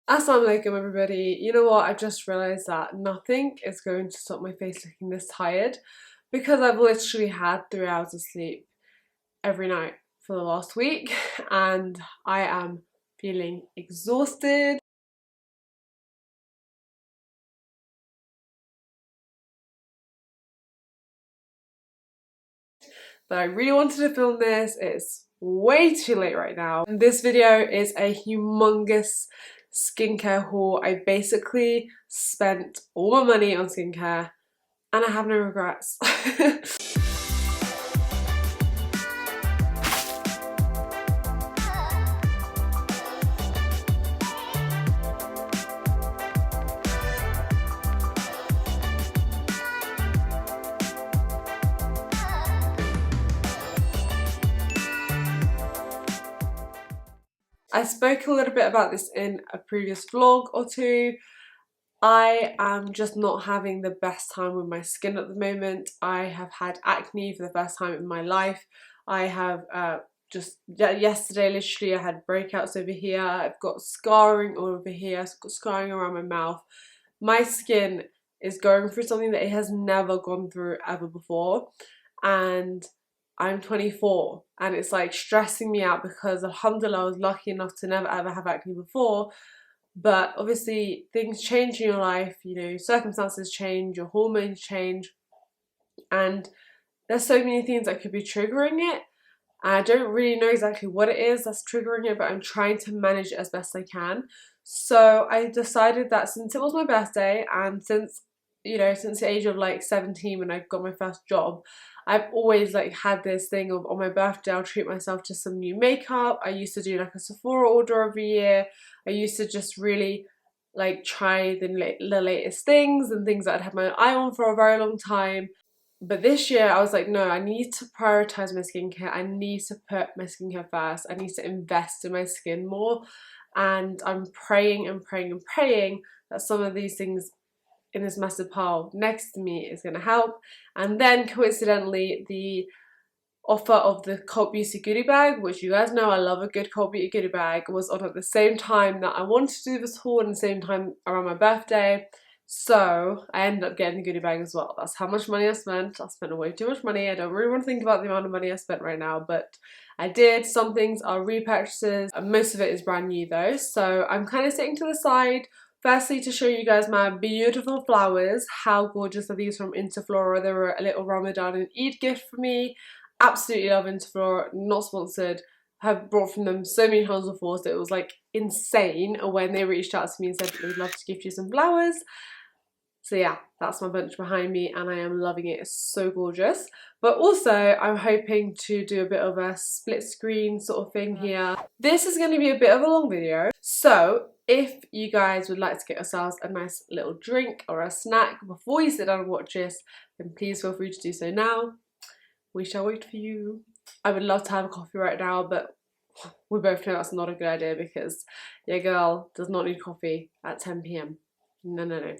Assalamu alaikum everybody. You know what, I've just realised that nothing is going to stop my face looking this tired because I've literally had 3 hours of sleep every night for the last week and I am feeling exhausted. But I really wanted to film this. It's way too late right now. And this video is a humongous skincare haul. I basically spent all my money on skincare and I have no regrets. I spoke a little bit about this in a previous vlog or two. I am just not having the best time with my skin at the moment. I have had acne for the first time in my life. I have yesterday literally I had breakouts over here. I've got scarring all over here. I've got scarring around my mouth. My skin is going through something that it has never gone through ever before, and I'm 24 and it's like stressing me out because alhamdulillah I was lucky enough to never ever have acne before. But obviously things change in your life, you know, circumstances change, your hormones change, and there's so many things that could be triggering it. And I don't really know exactly what it is that's triggering it, but I'm trying to manage it as best I can. So I decided that since it was my birthday and since, you know, since the age of like 17 when I got my first job, I've always like had this thing of on my birthday I'll treat myself to some new makeup. I used to do like a Sephora order every year. I used to just really like try the latest things and things that I'd had my eye on for a very long time. But this year I was like, no, I need to prioritize my skincare. I need to put my skincare first. I need to invest in my skin more. And I'm praying and praying and praying that some of these things in this massive pile next to me is going to help. And then coincidentally, the offer of the Cult Beauty goodie bag, which you guys know I love a good Cult Beauty goodie bag, was on at the same time that I wanted to do this haul and the same time around my birthday. So I ended up getting the goodie bag as well. That's how much money I spent. I spent way too much money. I don't really want to think about the amount of money I spent right now, but I did. Some things are repurchases. Most of it is brand new though. So I'm kind of sitting to the side. Firstly, to show you guys my beautiful flowers. How gorgeous are these from Interflora? They were a little Ramadan and Eid gift for me. Absolutely love Interflora, not sponsored. Have brought from them so many times before, so it was like insane when they reached out to me and said they would love to gift you some flowers. So yeah, that's my bunch behind me and I am loving it. It's so gorgeous. But also I'm hoping to do a bit of a split screen sort of thing here. This is going to be a bit of a long video. So if you guys would like to get yourselves a nice little drink or a snack before you sit down and watch this, then please feel free to do so now. We shall wait for you. I would love to have a coffee right now, but we both know that's not a good idea because your girl does not need coffee at 10 PM. No.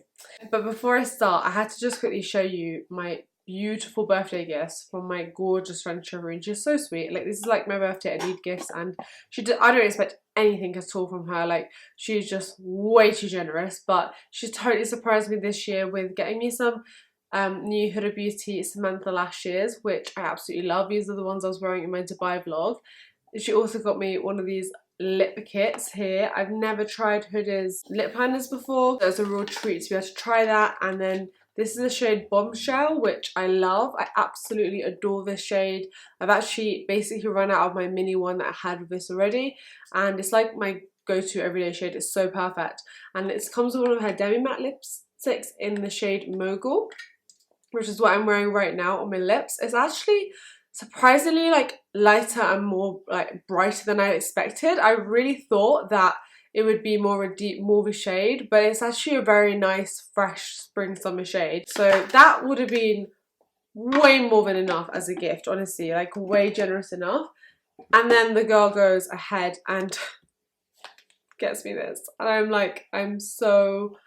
But before I start, I had to just quickly show you my beautiful birthday gifts from my gorgeous friend Shireen. She's so sweet. Like, this is like my birthday I need gifts, and I don't expect anything at all from her. Like, she's just way too generous, but she totally surprised me this year with getting me some new Huda Beauty Samantha lashes, which I absolutely love. These are the ones I was wearing in my Dubai vlog. She also got me one of these lip kits here. I've never tried Huda's lip liners before, so it's a real treat to be able to try that. And then this is the shade Bombshell, which I love. I absolutely adore this shade. I've actually basically run out of my mini one that I had with this already, and it's like my go-to everyday shade. It's so perfect, and it comes with one of her demi matte lipsticks in the shade Mogul, which is what I'm wearing right now on my lips. It's actually surprisingly like lighter and more like brighter than I expected. I really thought that it would be more a deep mauvey shade, but it's actually a very nice fresh spring summer shade. So that would have been way more than enough as a gift, honestly, like way generous enough. And then the girl goes ahead and gets me this, and I'm like, I'm so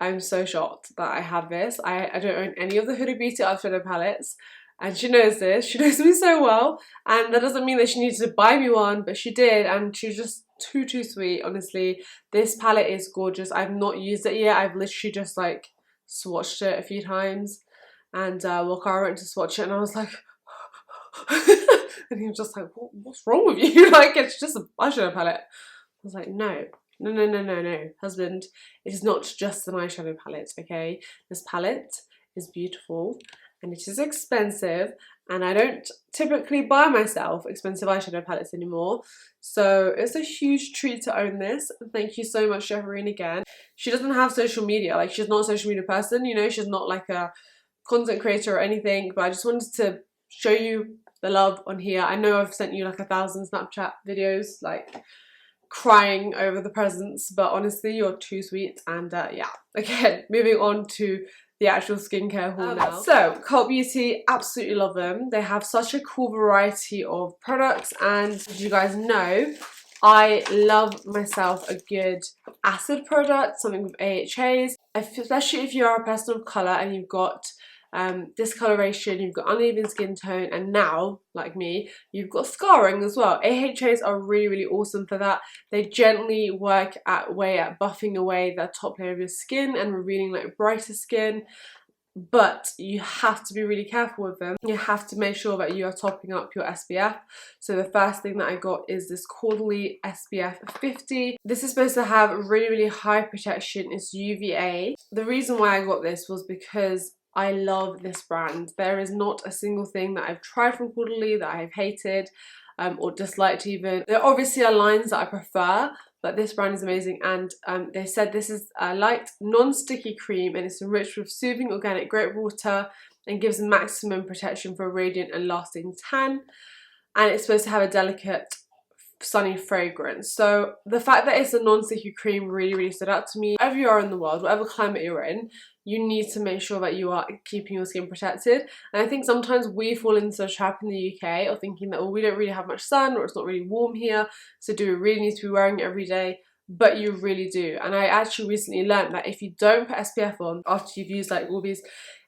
shocked that I have this. I don't own any of the Huda Beauty eyeshadow palettes. and she knows this. She knows me so well, and that doesn't mean that she needed to buy me one, but she did, and she was just too sweet, honestly. This palette is gorgeous. I've not used it yet. I've literally just like swatched it a few times, and Wakara went to swatch it, and I was like and he was just like, what's wrong with you? Like, it's just a eyeshadow palette. I was like, no, husband, it is not just an eyeshadow palette, okay? This palette is beautiful and it is expensive, and I don't typically buy myself expensive eyeshadow palettes anymore, so it's a huge treat to own this. Thank you so much, Shefferine, again. She doesn't have social media, like she's not a social media person, you know, she's not like a content creator or anything, but I just wanted to show you the love on here. I know I've sent you like 1,000 Snapchat videos like crying over the presents, but honestly you're too sweet. And yeah, again, moving on to the actual skincare haul now. So Cult Beauty, absolutely love them. They have such a cool variety of products, and as you guys know, I love myself a good acid product, something with AHAs, especially if you are a person of colour and you've got discoloration, you've got uneven skin tone, and now, like me, you've got scarring as well. AHAs are really awesome for that. They gently work at buffing away the top layer of your skin and revealing like brighter skin, but you have to be really careful with them. You have to make sure that you are topping up your SPF. So the first thing that I got is this Quarterly SPF 50. This is supposed to have really high protection. It's UVA. The reason why I got this was because I love this brand. There is not a single thing that I've tried from Quarterly that I have hated or disliked even. There obviously are lines that I prefer, but this brand is amazing, and they said this is a light non-sticky cream and it's enriched with soothing organic grape water and gives maximum protection for a radiant and lasting tan, and it's supposed to have a delicate sunny fragrance. So the fact that it's a non-sticky cream really stood out to me. Wherever you are in the world, whatever climate you're in, you need to make sure that you are keeping your skin protected. And I think sometimes we fall into a trap in the UK of thinking that, well, we don't really have much sun, or it's not really warm here, so do we really need to be wearing it every day? But you really do. And I actually recently learned that if you don't put SPF on after you've used like all these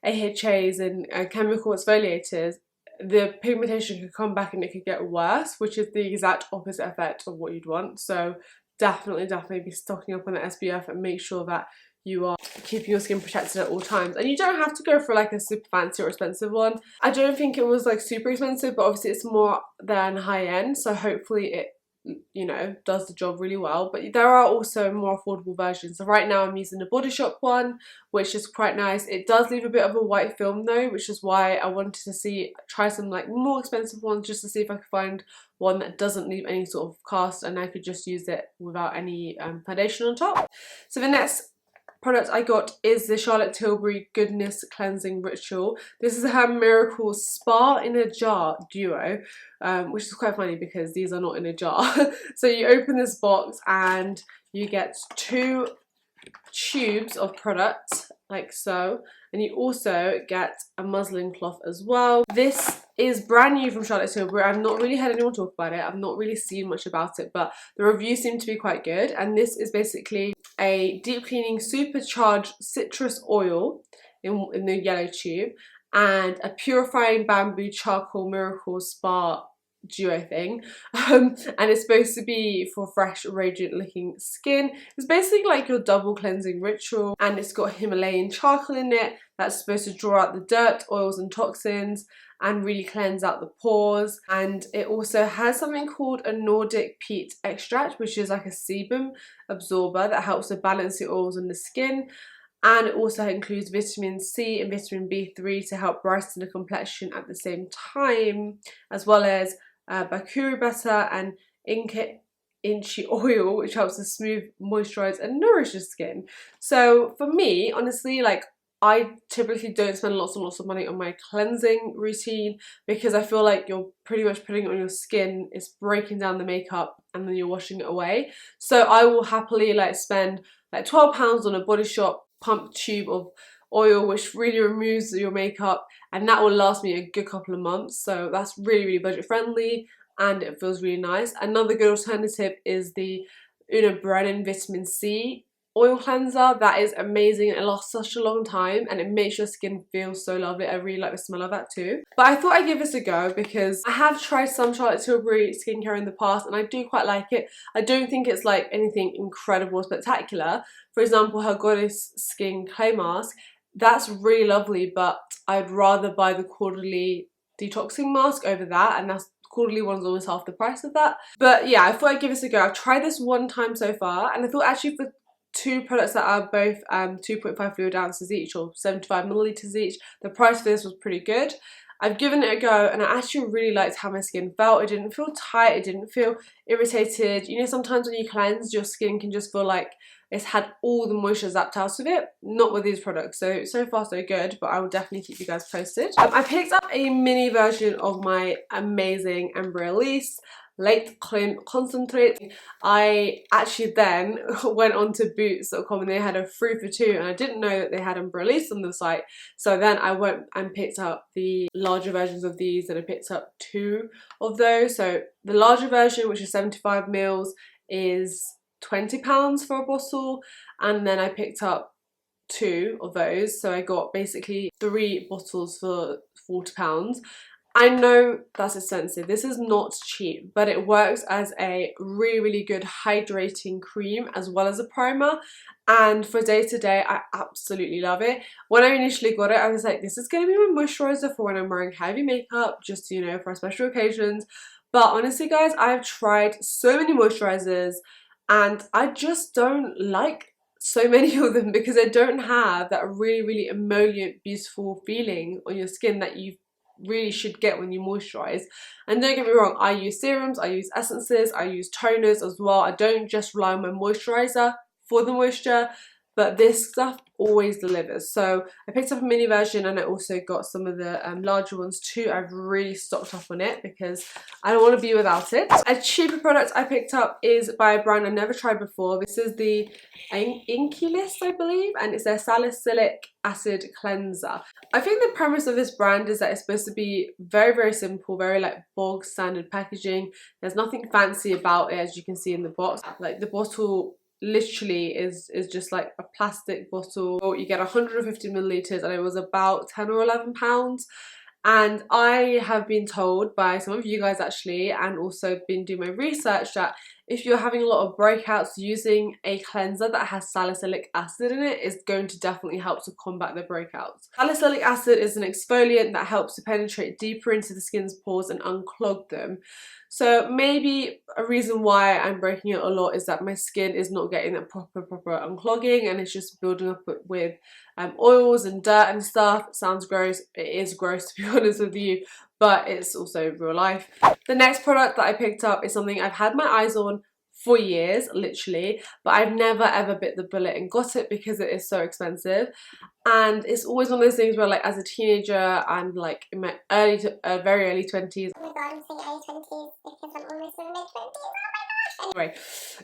AHAs and chemical exfoliators, the pigmentation could come back and it could get worse, which is the exact opposite effect of what you'd want. So definitely be stocking up on the SPF and make sure that you are keeping your skin protected at all times. And you don't have to go for like a super fancy or expensive one. I don't think it was like super expensive, but obviously it's more than high end, so hopefully it, you know, does the job really well. But there are also more affordable versions. So right now I'm using the Body Shop one, which is quite nice. It does leave a bit of a white film though, which is why I wanted to try some like more expensive ones, just to see if I could find one that doesn't leave any sort of cast and I could just use it without any foundation on top. So the next product I got is the Charlotte Tilbury Goodness Cleansing Ritual. This is her Miracle Spa in a Jar duo, which is quite funny because these are not in a jar. So you open this box and you get 2 tubes of product like so, and you also get a muslin cloth as well. This is brand new from Charlotte Tilbury. I've not really heard anyone talk about it. I've not really seen much about it, but the reviews seem to be quite good. And this is basically a deep cleaning supercharged citrus oil in the yellow tube, and a purifying bamboo charcoal miracle spa duo thing, and it's supposed to be for fresh radiant looking skin. It's basically like your double cleansing ritual, and it's got Himalayan charcoal in it that's supposed to draw out the dirt, oils and toxins and really cleanse out the pores. And it also has something called a Nordic peat extract, which is like a sebum absorber that helps to balance the oils in the skin. And it also includes vitamin C and vitamin B3 to help brighten the complexion at the same time, as well as bakuri butter and inchi oil, which helps to smooth, moisturize and nourish the skin. So for me, honestly, like, I typically don't spend lots and lots of money on my cleansing routine because I feel like you're pretty much putting it on your skin, it's breaking down the makeup, and then you're washing it away. So I will happily like spend like £12 on a Body Shop pump tube of oil, which really removes your makeup, and that will last me a good couple of months. So that's really budget friendly and it feels really nice. Another good alternative is the Una Brennan vitamin C oil cleanser that is amazing. It lasts such a long time and it makes your skin feel so lovely. I really like the smell of that too. But I thought I'd give this a go because I have tried some Charlotte Tilbury skincare in the past and I do quite like it. I don't think it's like anything incredible, spectacular. For example, her Goddess Skin Clay Mask, that's really lovely, but I'd rather buy the quarterly detoxing mask over that, and that's quarterly one's almost half the price of that. But yeah, I thought I'd give this a go. I've tried this one time so far, and I thought actually for two products that are both 2.5 fluid ounces each or 75 milliliters each, the price for this was pretty good. I've given it a go and I actually really liked how my skin felt. It didn't feel tight, it didn't feel irritated. You know, sometimes when you cleanse, your skin can just feel like it's had all the moisture zapped out of it. Not with these products. So far so good, but I will definitely keep you guys posted. I picked up a mini version of my amazing Embryolisse Late Clean Concentrate. I actually then went on to boots.com and they had a 3 for 2 and I didn't know that they had Embryolisse on the site. So then I went and picked up the larger versions of these and I picked up 2 of those. So the larger version, which is 75 mils, is £20 for a bottle, and then I picked up 2 of those. So I got basically 3 bottles for £40. I know that's expensive, this is not cheap, but it works as a really good hydrating cream as well as a primer, and for day to day I absolutely love it. When I initially got it I was like, this is going to be my moisturizer for when I'm wearing heavy makeup, just, you know, for special occasions. But honestly guys, I've tried so many moisturizers and I just don't like so many of them because they don't have that really emollient beautiful feeling on your skin that you really should get when you moisturize. And don't get me wrong, I use serums, I use essences, I use toners as well. I don't just rely on my moisturizer for the moisture, but this stuff always delivers. So I picked up a mini version and I also got some of the larger ones too. I've really stocked up on it because I don't want to be without it. A cheaper product I picked up is by a brand I've never tried before. This is the Inculist, I believe, and it's their salicylic acid cleanser. I think the premise of this brand is that it's supposed to be very simple, very like bog standard packaging. There's nothing fancy about it, as you can see in the box. Like the bottle literally is just like a plastic bottle. You get 150 milliliters and it was about 10 or 11 pounds. And I have been told by some of you guys actually, and also been doing my research, that if you're having a lot of breakouts, using a cleanser that has salicylic acid in it is going to definitely help to combat the breakouts. Salicylic acid is an exfoliant that helps to penetrate deeper into the skin's pores and unclog them. So maybe a reason why I'm breaking it a lot is that my skin is not getting that proper unclogging and it's just building up with oils and dirt and stuff. It sounds gross. It is gross, to be honest with you, but it's also real life. The next product that I picked up is something I've had my eyes on for years, literally, but I've never ever bit the bullet and got it because it is so expensive. And it's always one of those things where, like, as a teenager and like in my very early 20s. Oh my god, I'm saying early 20s because I'm almost in the mid 20s. Anyway,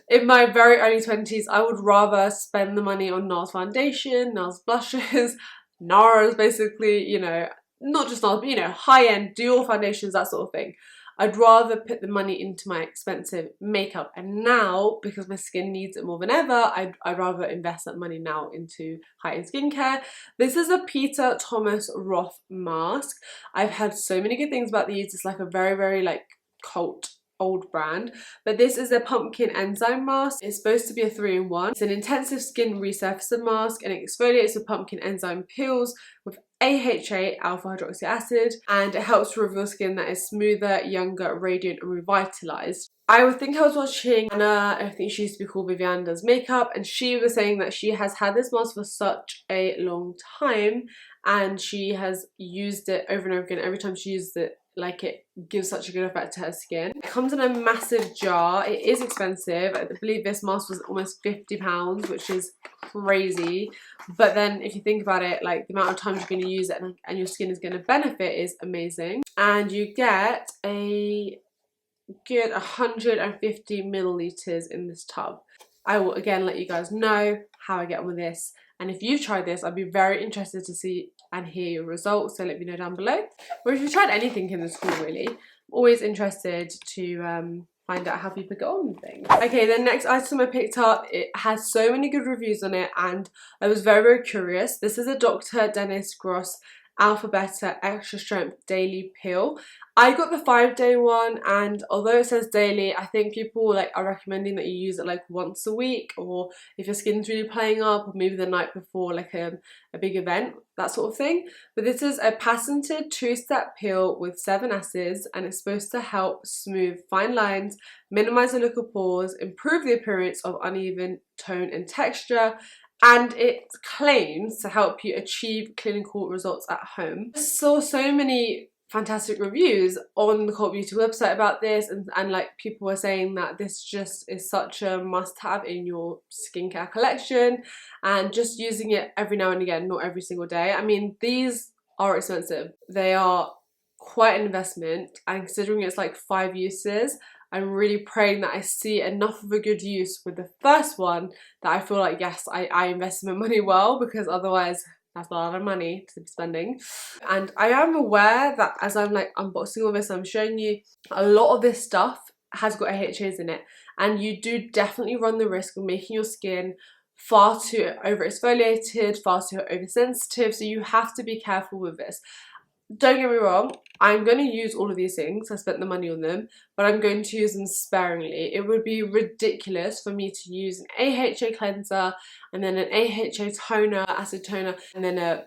in my very early 20s, I would rather spend the money on NARS foundation, NARS blushes, NARS basically, you know, not just NARS, but you know, high-end dual foundations, that sort of thing. I'd rather put the money into my expensive makeup, and now, because my skin needs it more than ever, I'd rather invest that money now into high-end skincare. This is a Peter Thomas Roth mask. I've heard so many good things about these. It's like a very like cult old brand, but this is a pumpkin enzyme mask. It's supposed to be a 3-in-1. It's an intensive skin resurfacing mask and it exfoliates with pumpkin enzyme peels with AHA, alpha hydroxy acid, and it helps to reveal skin that is smoother, younger, radiant and revitalized. I would think I was watching Anna, I think she used to be called Vivian Does Makeup, and she was saying that she has had this mask for such a long time and she has used it over and over again. Every time she uses it, like, it gives such a good effect to her skin. It comes in a massive jar. It is expensive. I believe this mask was almost £50, which is crazy. But then if you think about it, like the amount of times you're going to use it and your skin is going to benefit is amazing. And you get a good 150 milliliters in this tub. I will again let you guys know how I get on with this. And if you've tried this, I'd be very interested to see and hear your results, so let me know down below. Or if you've tried anything in this haul, really. I'm always interested to find out how people get on with things. Okay, the next item I picked up, it has so many good reviews on it and I was very, very curious. This is a Dr. Dennis Gross Alpha Beta Extra Strength Daily Peel. I got the 5-day one, and although it says daily, I think people like are recommending that you use it like once a week, or if your skin's really playing up, or maybe the night before like a big event, that sort of thing. But this is a patented 2-step peel with 7 acids, and it's supposed to help smooth fine lines, minimize the look of pores, improve the appearance of uneven tone and texture, and it claims to help you achieve clinical results at home. I saw so many fantastic reviews on the Cult Beauty website about this, and like people were saying that this just is such a must-have in your skincare collection, and just using it every now and again, not every single day. I mean, these are expensive. They are quite an investment, and considering it's like 5 uses, I'm really praying that I see enough of a good use with the first one that I feel like, yes, I invested my money well, because otherwise that's a lot of money to be spending. And I am aware that as I'm like unboxing all this, I'm showing you a lot of this stuff has got AHAs in it, and you do definitely run the risk of making your skin far too overexfoliated, far too oversensitive, so you have to be careful with this. Don't get me wrong, I'm going to use all of these things, I spent the money on them, but I'm going to use them sparingly. It would be ridiculous for me to use an AHA cleanser and then an AHA toner, acid toner, and then a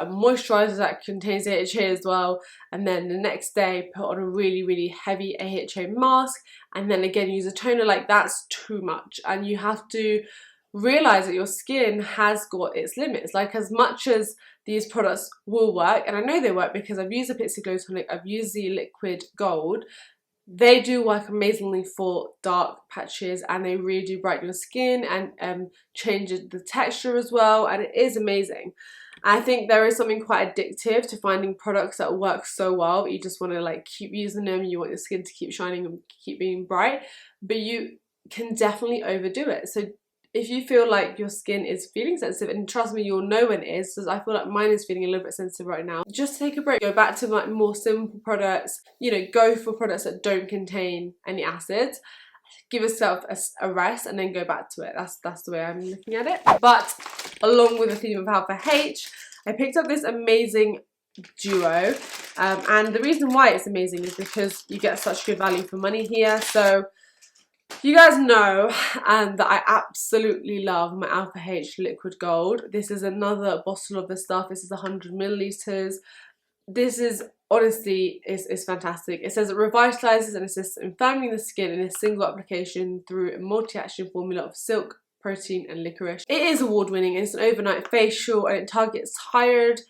moisturiser that contains AHA as well, and then the next day put on a really, really heavy AHA mask, and then again use a toner. Like, that's too much, and you have to realise that your skin has got its limits. Like, as much as these products will work, and I know they work because I've used the Pixie Glow Tonic, I've used the Liquid Gold, they do work amazingly for dark patches, and they really do brighten your skin and change the texture as well, and it is amazing. I think there is something quite addictive to finding products that work so well, but you just want to like keep using them, you want your skin to keep shining and keep being bright, but you can definitely overdo it. So if you feel like your skin is feeling sensitive, and trust me, you'll know when it is, because I feel like mine is feeling a little bit sensitive right now, just take a break. Go back to like more simple products, you know, go for products that don't contain any acids. Give yourself a rest and then go back to it. That's the way I'm looking at it. But along with the theme of Alpha H, I picked up this amazing duo. And the reason why it's amazing is because you get such good value for money here. So you guys know that I absolutely love my Alpha H Liquid Gold. This is another bottle of the stuff. This is 100 millilitres. This is honestly is fantastic. It says it revitalizes and assists in firming the skin in a single application through a multi-action formula of silk, protein and licorice. It is award-winning. It's an overnight facial, and it targets tired,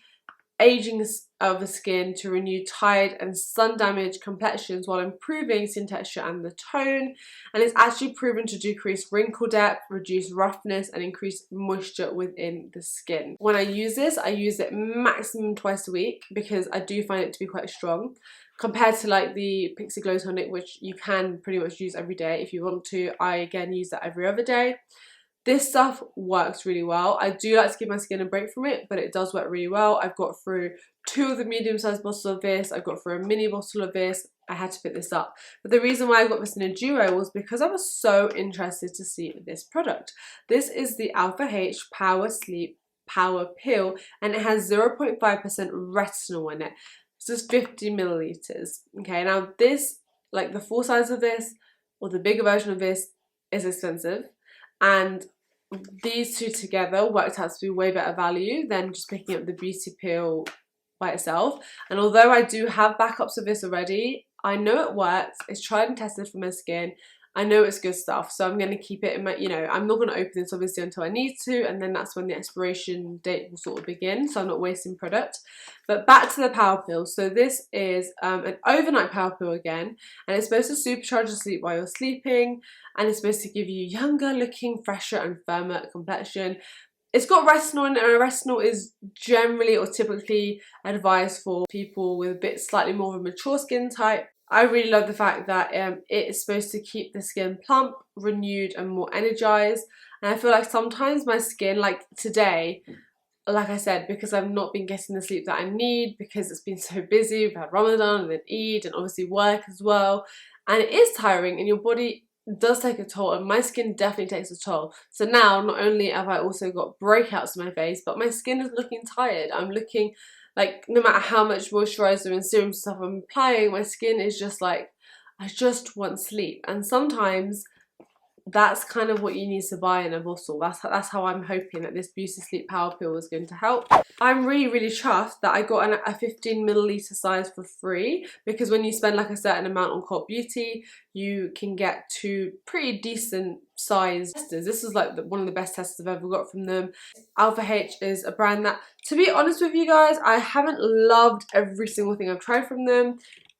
aging of the skin to renew tired and sun-damaged complexions while improving skin texture and the tone. And it's actually proven to decrease wrinkle depth, reduce roughness and increase moisture within the skin. When I use this, I use it maximum twice a week because I do find it to be quite strong. Compared to like the Pixie Glow Tonic, which you can pretty much use every day if you want to. I again use that every other day. This stuff works really well. I do like to give my skin a break from it, but it does work really well. I've got through 2 of the medium-sized bottles of this. I've got through a mini bottle of this. I had to pick this up. But the reason why I got this in a duo was because I was so interested to see this product. This is the Alpha H Power Sleep Power Pill, and it has 0.5% retinol in it. This is 50 millilitres. Okay, now this, like the full size of this, or the bigger version of this, is expensive. And these two together worked out to be way better value than just picking up the beauty peel by itself. And although I do have backups of this already, I know it works. It's tried and tested for my skin. I know it's good stuff, so I'm going to keep it in my, I'm not going to open this obviously until I need to, and then that's when the expiration date will sort of begin, so I'm not wasting product. But back to the power pill. So this is an overnight power pill again, and it's supposed to supercharge your sleep while you're sleeping, and it's supposed to give you younger looking, fresher and firmer complexion. It's got retinol in it, and retinol is generally or typically advised for people with a bit slightly more of a mature skin type. I really love the fact that it is supposed to keep the skin plump, renewed and more energized. And I feel like sometimes my skin, like today, like I said, because I've not been getting the sleep that I need, because it's been so busy, we've had Ramadan and then Eid and obviously work as well, and it is tiring, and your body does take a toll, and my skin definitely takes a toll. So now not only have I also got breakouts on my face, but my skin is looking tired. I'm looking like, no matter how much moisturizer and serum stuff I'm applying, my skin is just like, I just want sleep. And sometimes that's kind of what you need to buy in a bottle. That's how I'm hoping that this Beauty Sleep Power Pill is going to help. I'm really chuffed that I got a 15ml size for free, because when you spend like a certain amount on Cult Beauty, you can get 2 pretty decent size testers. This is like one of the best testers I've ever got from them. Alpha H is a brand that, to be honest with you guys, I haven't loved every single thing I've tried from them.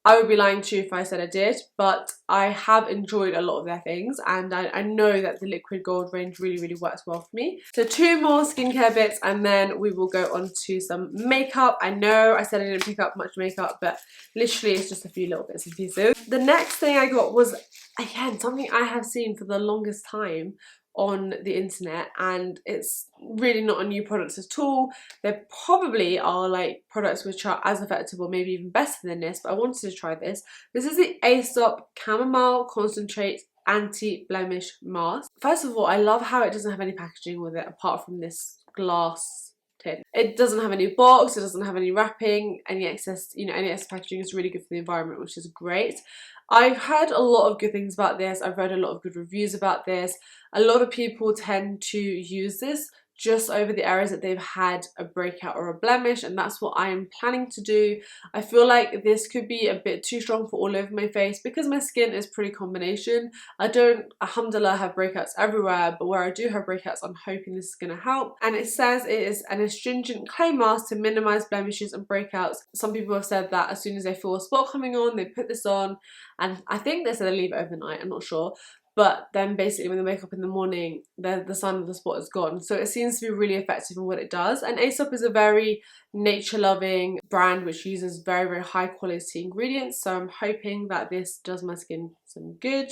I would be lying to you if I said I did, but I have enjoyed a lot of their things, and I know that the Liquid Gold range really works well for me. So 2 more skincare bits, and then we will go on to some makeup. I know I said I didn't pick up much makeup, but literally it's just a few little bits and pieces. The next thing I got was, again, something I have seen for the longest time on the internet, and it's really not a new product at all. There probably are like products which are as effective or maybe even better than this, but I wanted to try this. This is the Aesop Chamomile Concentrate Anti-Blemish Mask. First of all, I love how it doesn't have any packaging with it apart from this glass tin. It doesn't have any box, it doesn't have any wrapping, any excess, any excess packaging is really good for the environment, which is great. I've heard a lot of good things about this. I've read a lot of good reviews about this. A lot of people tend to use this just over the areas that they've had a breakout or a blemish, and that's what I am planning to do. I feel like this could be a bit too strong for all over my face because my skin is pretty combination. I don't, alhamdulillah, have breakouts everywhere, but where I do have breakouts, I'm hoping this is going to help. And it says it is an astringent clay mask to minimize blemishes and breakouts. Some people have said that as soon as they feel a spot coming on, they put this on, and I think they said they leave it overnight, I'm not sure. But then basically when they wake up in the morning, the sun of the spot is gone. So it seems to be really effective in what it does. And Aesop is a very nature-loving brand which uses very high quality ingredients. So I'm hoping that this does my skin some good.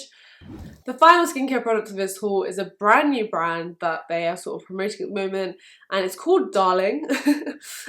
The final skincare product of this haul is a brand new brand that they are sort of promoting at the moment, and it's called Darling.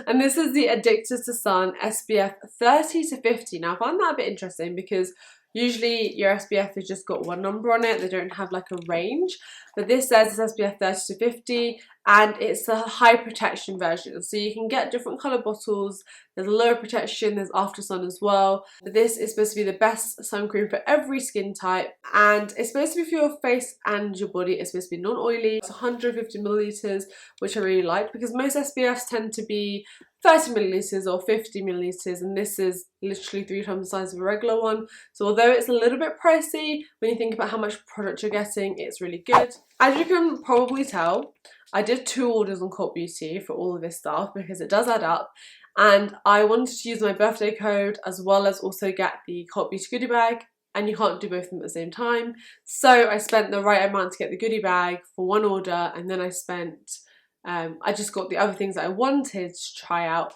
And this is the Addicted to Sun SPF 30 to 50. Now I find that a bit interesting because usually your SPF has just got one number on it, they don't have like a range. But this says it's SPF 30 to 50 and it's a high protection version. So you can get different colour bottles, there's lower protection, there's after sun as well. But this is supposed to be the best sun cream for every skin type, and it's supposed to be for your face and your body. It's supposed to be non-oily. It's 150ml, which I really like because most SPFs tend to be 30ml or 50ml, and this is literally 3 times the size of a regular one. So although it's a little bit pricey, when you think about how much product you're getting, it's really good. As you can probably tell, I did 2 orders on Cult Beauty for all of this stuff because it does add up, and I wanted to use my birthday code as well as also get the Cult Beauty goodie bag, and you can't do both of them at the same time. So I spent the right amount to get the goodie bag for one order, and then I just got the other things that I wanted to try out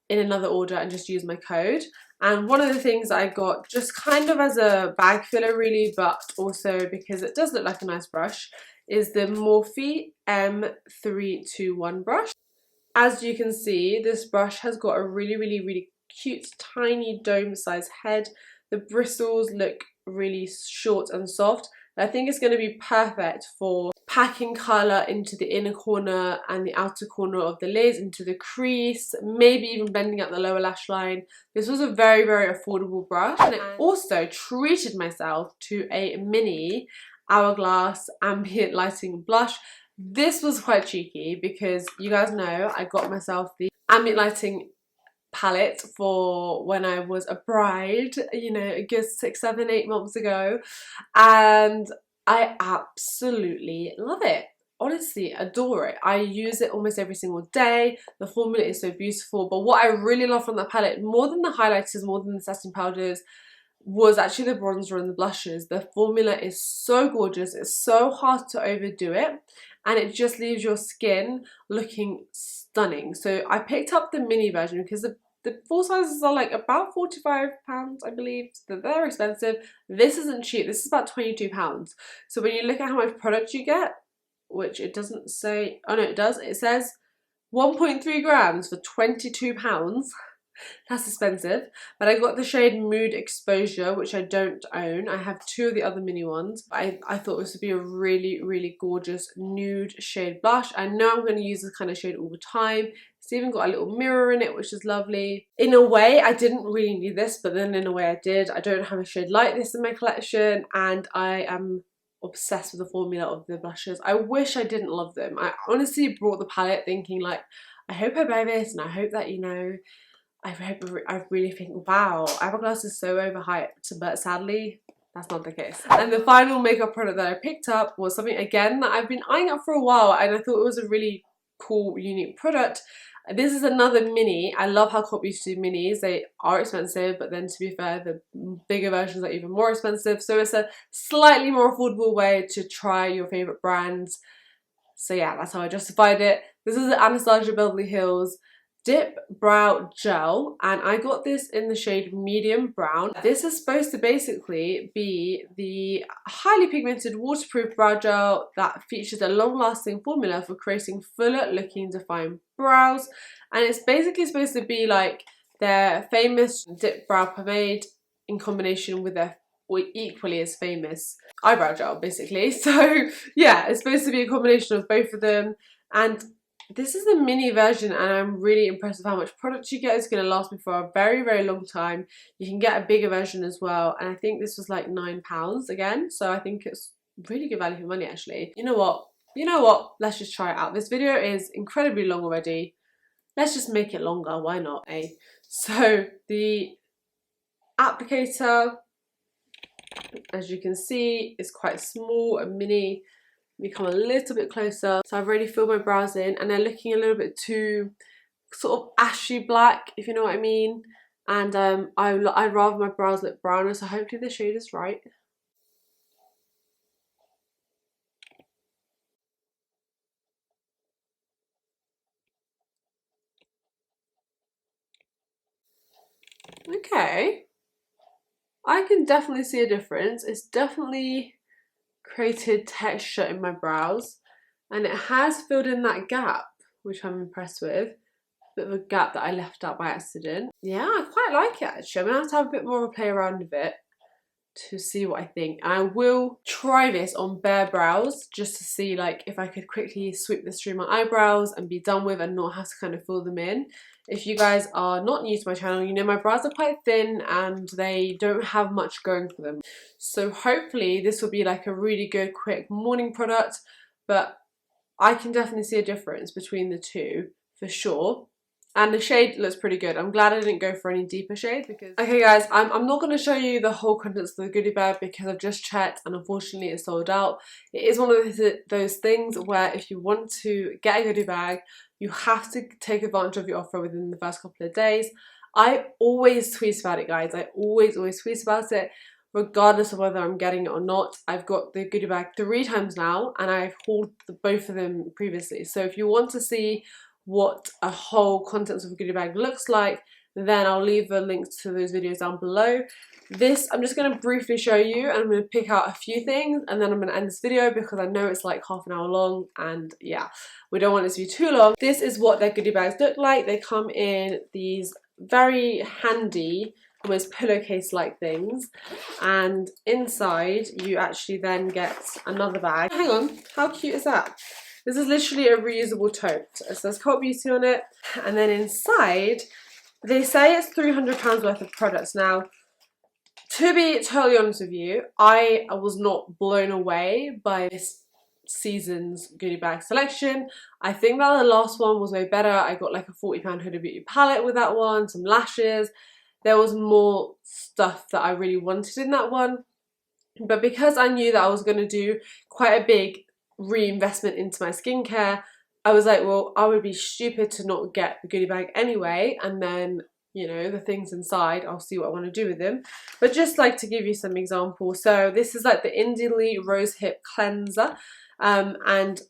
in another order and just use my code. And one of the things I got just kind of as a bag filler really, but also because it does look like a nice brush, is the Morphe M321 brush. As you can see, this brush has got a really cute tiny dome sized head. The bristles look really short and soft. I think it's going to be perfect for packing colour into the inner corner and the outer corner of the lids, into the crease, maybe even blending out the lower lash line. This was a very affordable brush, and I also treated myself to a mini Hourglass ambient lighting blush. This was quite cheeky because you guys know I got myself the ambient lighting palette for when I was a bride, a good 6, 7, 8 months ago, and I absolutely love it. Honestly, adore it. I use it almost every single day. The formula is so beautiful, but what I really love from that palette, more than the highlighters, more than the setting powders, was actually the bronzer and the blushes. The formula is so gorgeous, it's so hard to overdo it, and it just leaves your skin looking stunning. So I picked up the mini version because the full sizes are like about £45, I believe. So they're expensive. This isn't cheap. This is about £22. So when you look at how much product you get, which it doesn't say, oh no it does, it says 1.3 grams for £22. That's expensive. But I got the shade Mood Exposure, which I don't own. I have 2 of the other mini ones. I thought this would be a really, really gorgeous nude shade blush. I know I'm going to use this kind of shade all the time. It's even got a little mirror in it, which is lovely. In a way, I didn't really need this, but then in a way I did. I don't have a shade like this in my collection, and I am obsessed with the formula of the blushes. I wish I didn't love them. I honestly brought the palette thinking like, I hope I buy this, and I hope that, you know, I really think, wow, Hourglass is so overhyped, but sadly, that's not the case. And the final makeup product that I picked up was something, again, that I've been eyeing up for a while, and I thought it was a really cool, unique product. This is another mini. I love how Cult Beauty do minis. They are expensive, but then to be fair, the bigger versions are even more expensive. So it's a slightly more affordable way to try your favourite brands. So yeah, that's how I justified it. This is the Anastasia Beverly Hills Dip Brow Gel, and I got this in the shade Medium Brown. This is supposed to basically be the highly pigmented waterproof brow gel that features a long-lasting formula for creating fuller looking defined brows, and it's basically supposed to be like their famous Dip Brow Pomade in combination with their equally as famous eyebrow gel, basically. So yeah, it's supposed to be a combination of both of them, and this is the mini version, and I'm really impressed with how much product you get. It's going to last me for a very, very long time. You can get a bigger version as well, and I think this was like £9 again, so I think it's really good value for money actually. You know what, let's just try it out. This video is incredibly long already. Let's just make it longer, why not, eh? So the applicator, as you can see, is quite small and mini. Become a little bit closer. So I've already filled my brows in, and they're looking a little bit too sort of ashy black, if you know what I mean. And I'd rather my brows look browner, so hopefully the shade is right. Okay, I can definitely see a difference. It's definitely created texture in my brows, and it has filled in that gap, which I'm impressed with. Bit of a gap that I left out by accident. Yeah, I quite like it actually. I'm gonna have a bit more of a play around with it to see what I think. And I will try this on bare brows just to see like if I could quickly sweep this through my eyebrows and be done with and not have to kind of fill them in. If you guys are not new to my channel, you know my brows are quite thin and they don't have much going for them. So hopefully this will be like a really good quick morning product, but I can definitely see a difference between the two for sure. And the shade looks pretty good. I'm glad I didn't go for any deeper shade because... Okay guys, I'm not going to show you the whole contents of the goodie bag because I've just checked and unfortunately it's sold out. It is one of those things where if you want to get a goodie bag, you have to take advantage of your offer within the first couple of days. I always tweet about it, guys. I always tweet about it, regardless of whether I'm getting it or not. I've got the goodie bag 3 times now and I've hauled both of them previously. So if you want to see what a whole contents of a goodie bag looks like, then I'll leave the links to those videos down below. This I'm just going to briefly show you, and I'm going to pick out a few things and then I'm going to end this video because I know it's like half an hour long and yeah, we don't want it to be too long. This is what their goodie bags look like. They come in these very handy, almost pillowcase like things, and inside you actually then get another bag. Hang on, how cute is that? This is literally a reusable tote. It says Cult Beauty on it, and then inside they say it's £300 worth of products. Now, to be totally honest with you, I was not blown away by this season's goodie bag selection. I think that the last one was way better. I got like a £40 Huda Beauty palette with that one, some lashes. There was more stuff that I really wanted in that one. But because I knew that I was going to do quite a big reinvestment into my skincare, I was like, well, I would be stupid to not get the goodie bag anyway, and then, you know, the things inside, I'll see what I want to do with them. But just like to give you some examples, so this is like the Indian Lee Rose Hip Cleanser, and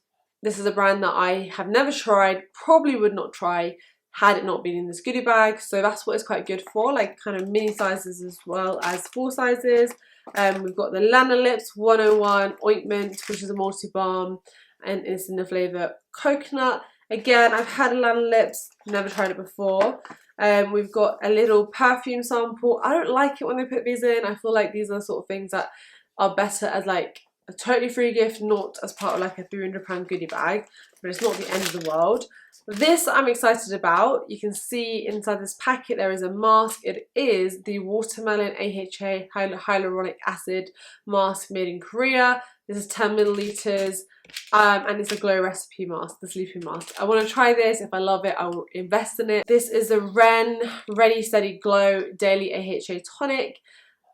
this is a brand that I have never tried, probably would not try had it not been in this goodie bag. So that's what it's quite good for, like kind of mini sizes as well as full sizes. We've got the Lana Lips 101 ointment, which is a multi-balm, and it's in the flavour coconut. Again, I've had a Lana Lips, never tried it before. We've got a little perfume sample. I don't like it when they put these in. I feel like these are sort of things that are better as like a totally free gift, not as part of like a £300 goodie bag, but it's not the end of the world. This I'm excited about. You can see inside this packet there is a mask. It is the Watermelon AHA Hyaluronic Acid mask made in Korea. This is 10 milliliters. And it's a glow recipe mask, the sleeping mask. I want to try this. If I love it, I will invest in it. This is the Ren Ready Steady Glow Daily AHA Tonic.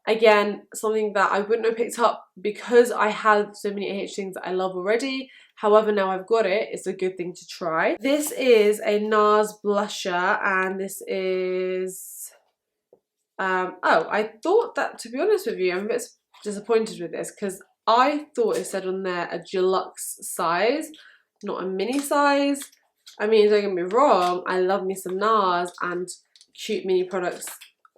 Again, something that I wouldn't have picked up because I have so many AH things that I love already. However, now I've got it, it's a good thing to try. This is a NARS blusher, and this is... oh, I thought that, to be honest with you, I'm a bit disappointed with this because I thought it said on there a deluxe size, not a mini size. I mean, don't get me wrong, I love me some NARS and cute mini products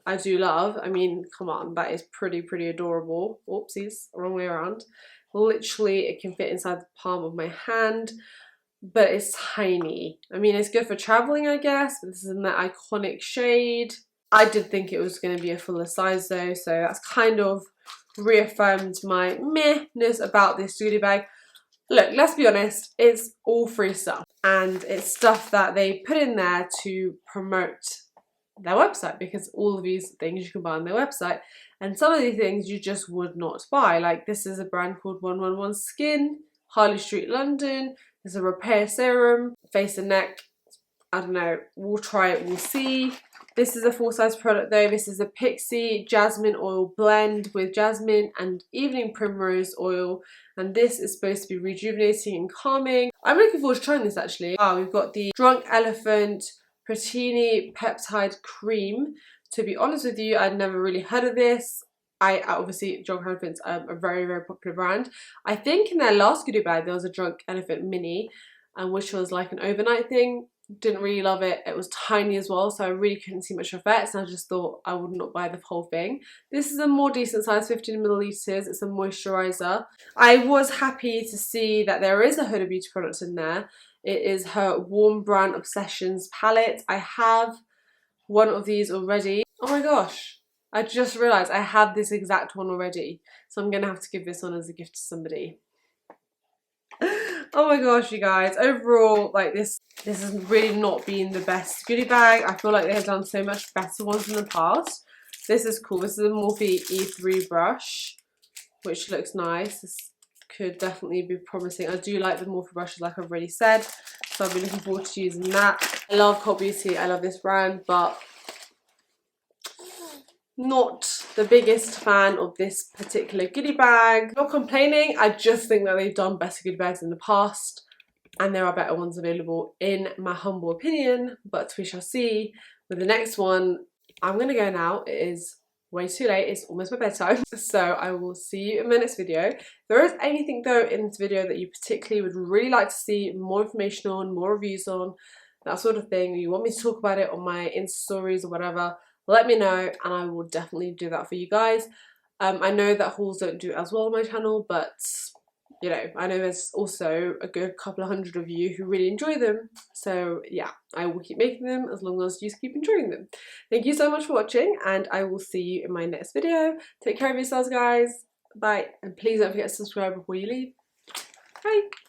I do love. I mean, come on, that is pretty adorable. Oopsies, wrong way around. Literally, it can fit inside the palm of my hand, but it's tiny. I mean, it's good for traveling, I guess, but this is in that iconic shade. I did think it was going to be a fuller size though, so that's kind of reaffirmed my meh-ness about this goodie bag. Look, let's be honest, it's all free stuff, and it's stuff that they put in there to promote their website, because all of these things you can buy on their website, and some of these things you just would not buy. Like this is a brand called 111 Skin, Harley Street, London. There's a repair serum, face and neck. I don't know, we'll try it, we'll see. This is a full size product though. This is a Pixie Jasmine Oil blend with jasmine and evening primrose oil, and this is supposed to be rejuvenating and calming. I'm looking forward to trying this actually. We've got the Drunk Elephant Protini Peptide Cream. To be honest with you, I'd never really heard of this. Obviously, Drunk Elephant's a very popular brand. I think in their last goodie bag there was a Drunk Elephant mini, which was like an overnight thing. Didn't really love it. It was tiny as well, so I really couldn't see much effects, and I just thought I would not buy the whole thing. This is a more decent size, 15 milliliters. It's a moisturizer. I was happy to see that there is a Huda Beauty product in there. It is her Warm Brand Obsessions palette. I have one of these already. Oh my gosh, I just realised I have this exact one already, so I'm gonna have to give this one as a gift to somebody. Oh my gosh, you guys, overall, like this has really not been the best goodie bag. I feel like they have done so much better ones in the past. This is cool. This is a Morphe E3 brush, which looks nice. This could definitely be promising. I do like the Morphe brushes, like I've already said, so I'll be looking forward to using that. I love Cult Beauty, I love this brand, but not the biggest fan of this particular goodie bag. Not complaining, I just think that they've done better goodie bags in the past, and there are better ones available in my humble opinion, but we shall see with the next one. I'm gonna go now. It is way too late, it's almost my bedtime, so I will see you in my next video. If there is anything though in this video that you particularly would really like to see more information on, more reviews on, that sort of thing, you want me to talk about it on my Insta stories or whatever, let me know and I will definitely do that for you guys. I know that hauls don't do as well on my channel, but you know, I know there's also a good couple of hundred of you who really enjoy them, so yeah, I will keep making them as long as you keep enjoying them. Thank you so much for watching, and I will see you in my next video. Take care of yourselves, guys. Bye, and please don't forget to subscribe before you leave. Bye.